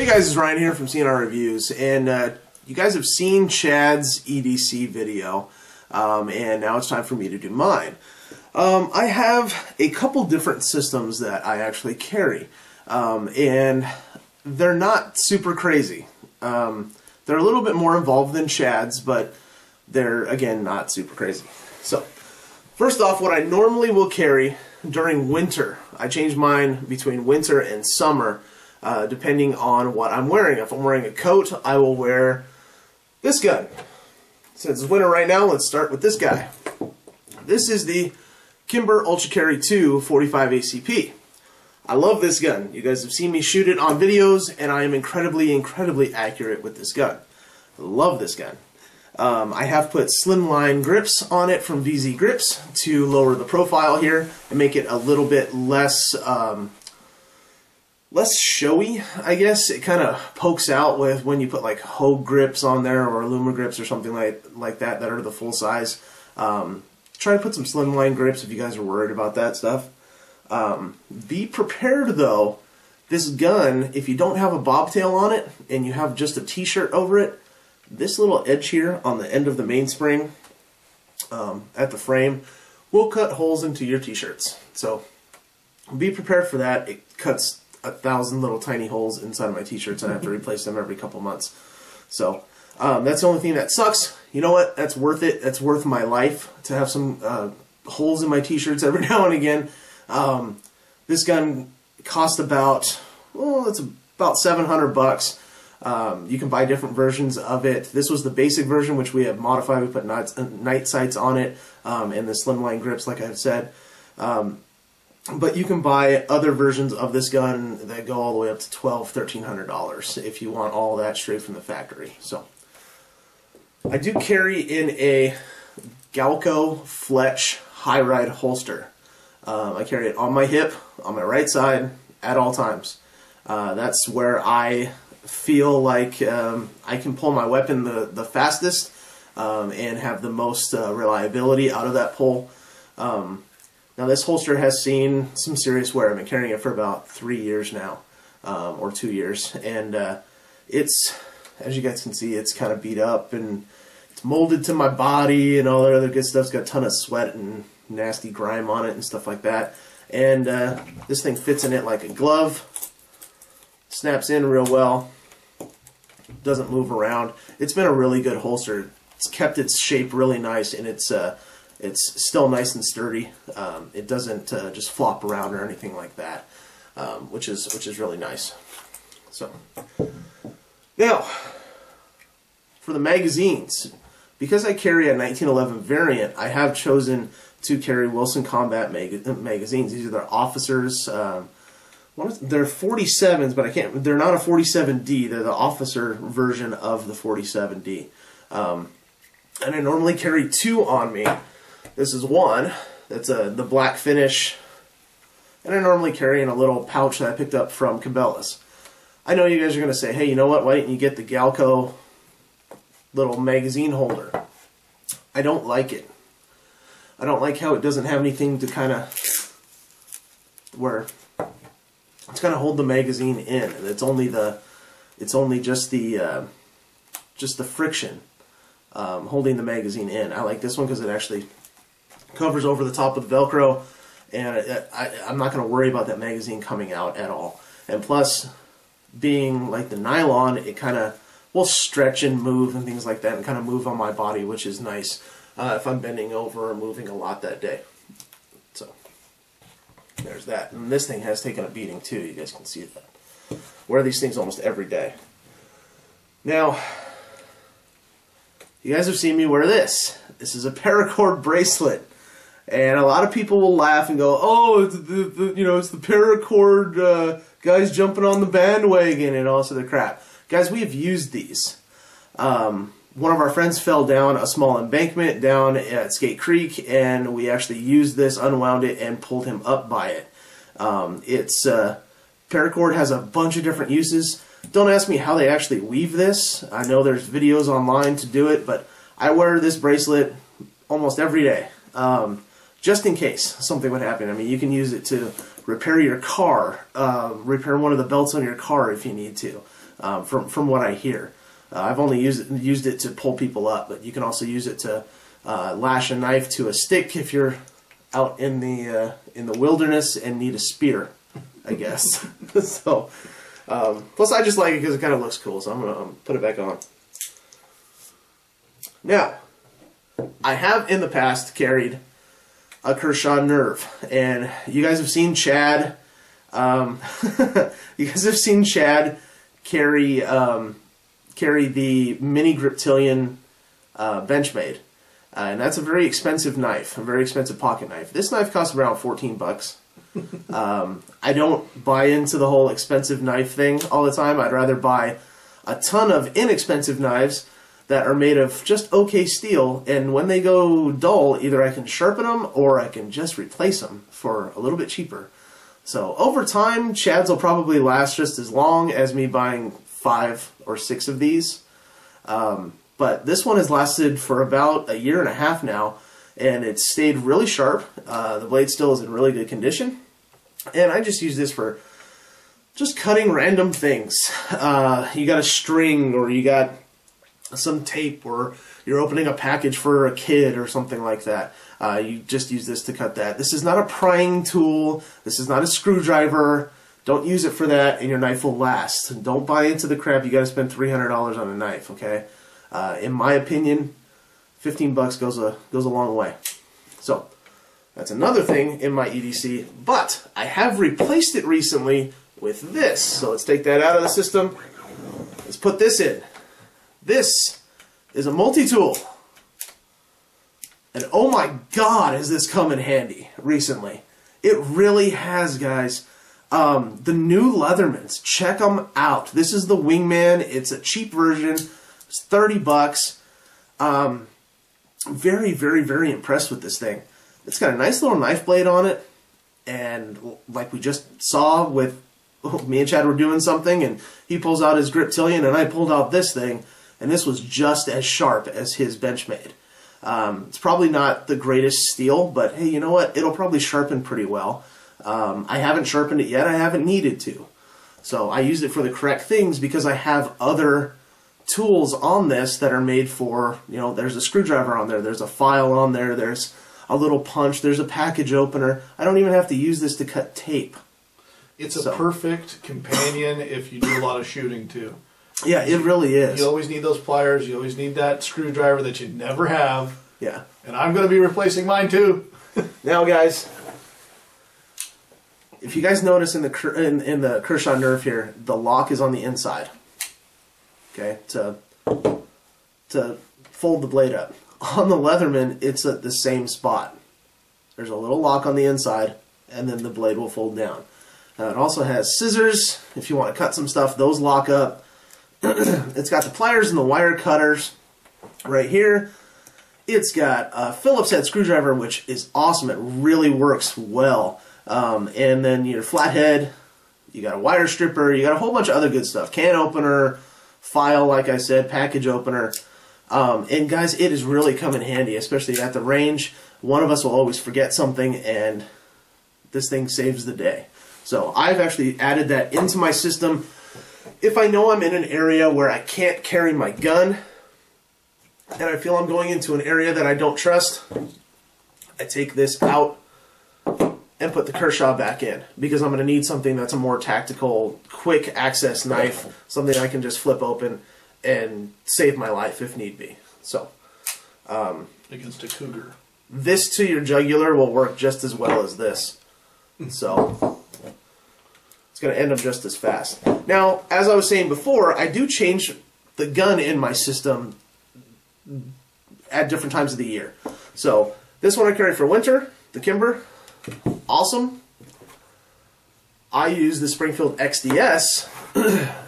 Hey guys, it's Ryan here from CNR Reviews, and you guys have seen Chad's EDC video, and now it's time for me to do mine. I have a couple different systems that I actually carry, and they're not super crazy. They're a little bit more involved than Chad's, but they're, again, not super crazy. So, first off, what I normally will carry during winter, I change mine between winter and summer, depending on what I'm wearing. If I'm wearing a coat, I will wear this gun. Since it's winter right now, let's start with this guy. This is the Kimber Ultra Carry 2 45 ACP. I love this gun. You guys have seen me shoot it on videos, and I am incredibly accurate with this gun. I love this gun. I have put slimline grips on it from VZ Grips to lower the profile here and make it a little bit less showy, I guess. It kind of pokes out with when you put like Hogue grips on there or Luma grips or something like that that are the full size. Try to put some slimline grips if you guys are worried about that stuff. Be prepared though, this gun, if you don't have a bobtail on it and you have just a t-shirt over it, this little edge here on the end of the mainspring at the frame will cut holes into your t-shirts. So be prepared for that. It cuts 1,000 little tiny holes inside of my t-shirts, and I have to replace them every couple months. So that's the only thing that sucks. You know what? That's worth it. That's worth my life to have some holes in my t-shirts every now and again. This gun cost about, well, it's about $700. You can buy different versions of it. This was the basic version, which we have modified. We put night sights on it and the slimline grips, like I said. But you can buy other versions of this gun that go all the way up to $1,200, $1,300 if you want all that straight from the factory. So I do carry in a Galco Fletch high ride holster. I carry it on my hip, on my right side, at all times. That's where I feel like I can pull my weapon the fastest and have the most reliability out of that pull. Now this holster has seen some serious wear. I've been carrying it for about 3 years now, or 2 years, and it's, as you guys can see, it's kind of beat up and it's molded to my body and all that other good stuff. It's got a ton of sweat and nasty grime on it and stuff like that. And this thing fits in it like a glove, snaps in real well, doesn't move around. It's been a really good holster. It's kept its shape really nice, and it's still nice and sturdy. It doesn't just flop around or anything like that, which is really nice. So now for the magazines, because I carry a 1911 variant, I have chosen to carry Wilson Combat magazines. These are their officers. They're 47s, but they're not a 47D. They're the officer version of the 47D. And I normally carry two on me. This is one. That's the black finish. And I normally carry in a little pouch that I picked up from Cabela's. I know you guys are going to say, hey, you know what? Why didn't you get the Galco little magazine holder? I don't like it. I don't like how it doesn't have anything to kind of where it's going to hold the magazine in, and it's only just the friction holding the magazine in. I like this one because it actually covers over the top of the Velcro, and I'm not going to worry about that magazine coming out at all. And plus, being like the nylon, it kind of will stretch and move and things like that, and kind of move on my body, which is nice if I'm bending over or moving a lot that day. So there's that. And this thing has taken a beating too. You guys can see that. Wear these things almost every day. Now, you guys have seen me wear this. This is a Paracord bracelet. And a lot of people will laugh and go, oh, it's the Paracord guys jumping on the bandwagon and all this other crap. Guys, we have used these. One of our friends fell down a small embankment down at Skate Creek, and we actually used this, unwound it, and pulled him up by it. Paracord has a bunch of different uses. Don't ask me how they actually weave this. I know there's videos online to do it, but I wear this bracelet almost every day, just in case something would happen. I mean, you can use it to repair your car, repair one of the belts on your car if you need to. from what I hear. I've only used it to pull people up, but you can also use it to lash a knife to a stick if you're out in the wilderness and need a spear, I guess. So, plus I just like it because it kind of looks cool, so I'm gonna put it back on. Now, I have in the past carried a Kershaw Nerve, and you guys have seen Chad. You guys have seen Chad carry the Mini Griptilian Benchmade, and that's a very expensive knife, a very expensive pocket knife. This knife costs around 14 bucks. I don't buy into the whole expensive knife thing all the time. I'd rather buy a ton of inexpensive knives that are made of just okay steel, and when they go dull, either I can sharpen them or I can just replace them for a little bit cheaper. So over time, Chad's will probably last just as long as me buying 5 or 6 of these. But this one has lasted for about a year and a half now, and it's stayed really sharp. The blade still is in really good condition, and I just use this for just cutting random things. You got a string, or you got some tape, or you're opening a package for a kid or something like that. You just use this to cut that. This is not a prying tool. This is not a screwdriver. Don't use it for that, and your knife will last. And don't buy into the crap you got to spend $300 on a knife, okay? In my opinion, 15 bucks goes a long way. So that's another thing in my EDC, but I have replaced it recently with this. So let's take that out of the system. Let's put this in. This is a Multitool. And oh my god, has this come in handy recently. It really has, guys. The new Leathermans, check them out. This is the Wingman. It's a cheap version. It's 30 bucks. Very, very, very impressed with this thing. It's got a nice little knife blade on it. And like we just saw with me and Chad were doing something, and he pulls out his Griptilian and I pulled out this thing. And this was just as sharp as his Benchmade. It's probably not the greatest steel, but hey, you know what? It'll probably sharpen pretty well. I haven't sharpened it yet. I haven't needed to. So I used it for the correct things because I have other tools on this that are made for, you know, there's a screwdriver on there, there's a file on there, there's a little punch, there's a package opener. I don't even have to use this to cut tape. It's a perfect companion if you do a lot of shooting too. Yeah, it really is. You always need those pliers. You always need that screwdriver that you never have. Yeah. And I'm going to be replacing mine too. Now, guys, if you guys notice in the Kershaw Nerve here, the lock is on the inside. Okay, to fold the blade up. On the Leatherman, it's at the same spot. There's a little lock on the inside, and then the blade will fold down. Now, it also has scissors. If you want to cut some stuff, those lock up. It's got the pliers and the wire cutters right here. It's got a Phillips head screwdriver, which is awesome. It really works well. And then your flathead, you got a wire stripper, you got a whole bunch of other good stuff. Can opener, file, like I said, package opener. And guys, it is really come in handy, especially at the range. One of us will always forget something, and this thing saves the day. So I've actually added that into my system. If I know I'm in an area where I can't carry my gun, and I feel I'm going into an area that I don't trust, I take this out and put the Kershaw back in, because I'm going to need something that's a more tactical, quick access knife, something I can just flip open and save my life if need be. So, against a cougar, this to your jugular will work just as well as this. So it's going to end up just as fast. Now, as I was saying before, I do change the gun in my system at different times of the year. So this one I carry for winter, the Kimber, awesome. I use the Springfield XDS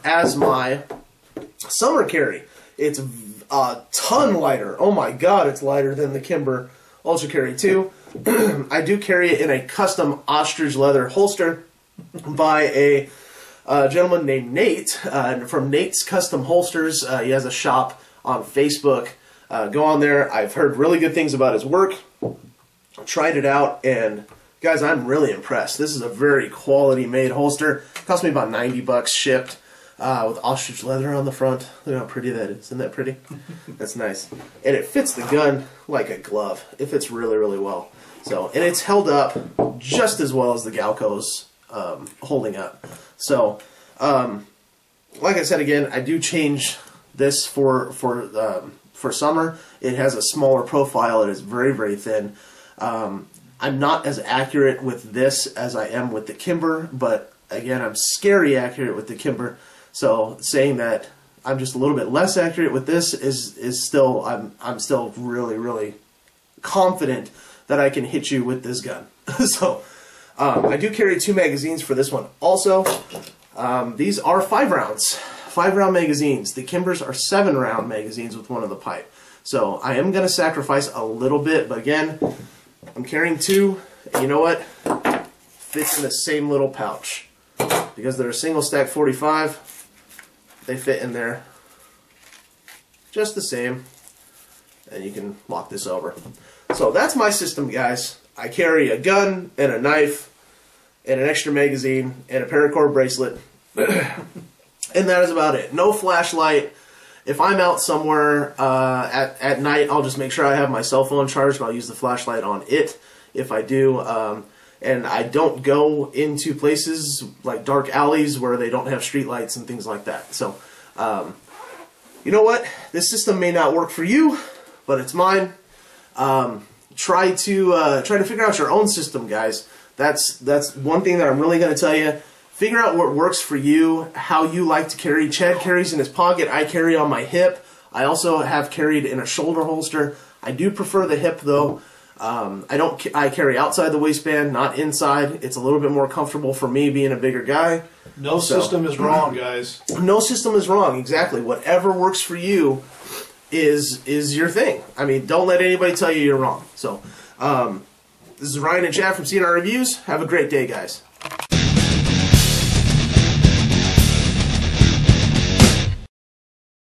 as my summer carry. It's a ton lighter. Oh my god, it's lighter than the Kimber Ultra Carry 2. I do carry it in a custom ostrich leather holster by a gentleman named Nate from Nate's Custom Holsters. He has a shop on Facebook. Go on there. I've heard really good things about his work. Tried it out, and guys, I'm really impressed. This is a very quality made holster. It cost me about 90 bucks shipped. with ostrich leather on the front. Look how pretty that is. Isn't that pretty? That's nice. And it fits the gun like a glove. It fits really, really well. So, and it's held up just as well as the Galco's holding up. So, like I said again, I do change this for summer. It has a smaller profile. It is very, very thin. I'm not as accurate with this as I am with the Kimber, but again, I'm scary accurate with the Kimber. So saying that I'm just a little bit less accurate with this is still, I'm still really, really confident that I can hit you with this gun. So I do carry 2 magazines for this one. Also, these are 5 rounds, 5-round magazines. The Kimbers are 7-round magazines with one of the pipe. So I am going to sacrifice a little bit, but again, I'm carrying 2. And you know what? Fits in the same little pouch. Because they're a single stack 45, they fit in there just the same. And you can lock this over. So that's my system, guys. I carry a gun and a knife and an extra magazine and a paracord bracelet. And that is about it. No flashlight. If I'm out somewhere at night, I'll just make sure I have my cell phone charged and I'll use the flashlight on it if I do. And I don't go into places like dark alleys where they don't have street lights and things like that. So, you know what? This system may not work for you, but it's mine. Try to figure out your own system, guys. That's one thing that I'm really going to tell you. Figure out what works for you, how you like to carry. Chad carries in his pocket. I carry on my hip. I also have carried in a shoulder holster. I do prefer the hip though. I carry outside the waistband, not inside. It's a little bit more comfortable for me being a bigger guy. No system is wrong, guys. No system is wrong. Exactly. Whatever works for you is your thing. I mean, don't let anybody tell you you're wrong. So, this is Ryan and Chad from CNR Reviews. Have a great day, guys.